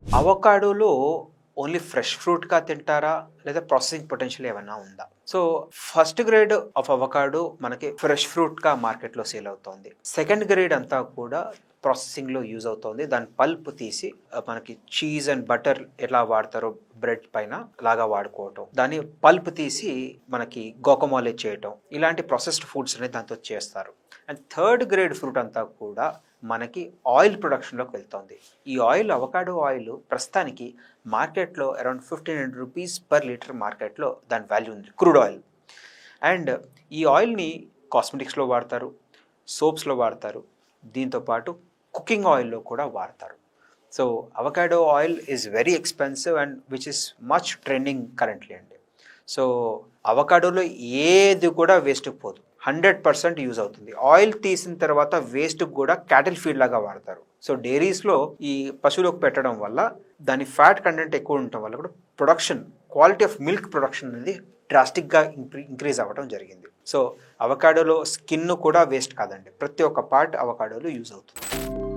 అవకాడోలో only fresh ఫ్రూట్‌గా తింటారా? లేదా processing potential ఏమన్నా ఉందా? So, first grade of avocado మనకి ఫ్రెష్ ఫ్రూట్‌గా మార్కెట్‌లో సేల్ అవుతోంది. సెకండ్ గ్రేడ్ అంతా కూడా ప్రాసెసింగ్‌లో యూజ్ అవుతోంది. దాని పల్ప్ తీసి మనకి చీజ్ అండ్ బటర్ ఎలా వాడతారో బ్రెడ్ పైన అలాగా వాడుకోవటం. దాన్ని పల్ప్ తీసి మనకి గోకమాలే చేయటం. ఇలాంటి ప్రాసెస్డ్ ఫుడ్స్ అనేది దాంతో చేస్తారు. అండ్ థర్డ్ గ్రేడ్ ఫ్రూట్ అంతా కూడా మనకి ఆయిల్ ప్రొడక్షన్‌లోకి వెళ్తోంది. ఈ ఆయిల్ అవకాడో ఆయిల్ ప్రస్తుతానికి మార్కెట్‌లో అరౌండ్ 1500 రూపీస్ పర్ లీటర్ మార్కెట్‌లో దాని వాల్యూ ఉంది. Crude oil. అండ్ ఈ ఆయిల్‌ని కాస్మెటిక్స్‌లో వాడతారు, సోప్స్‌లో వాడతారు. దీంతో పాటు కుకింగ్ ఆయిల్‌లో కూడా వాడతారు. So, avocado oil is very expensive and which is much trending currently అండి. సో, అవకాడోలో ఏది కూడా వేస్ట్‌కి పోదు. 100% యూజ్ అవుతుంది. ఆయిల్ తీసిన తర్వాత వేస్ట్‌కి కూడా క్యాటిల్ ఫీడ్ లాగా వాడతారు. సో, డైరీస్‌లో ఈ పశువులకు పెట్టడం వల్ల దాని ఫ్యాట్ కంటెంట్ ఎక్కువ ఉండటం వల్ల కూడా production, quality of milk production అనేది డ్రాస్టిక్‌గా ఇంక్రీజ్ అవ్వడం జరిగింది. సో, అవకాడోలో స్కిన్ కూడా వేస్ట్ కాదండి. ప్రతి ఒక్క పార్ట్ అవకాడోలో యూజ్ అవుతుంది.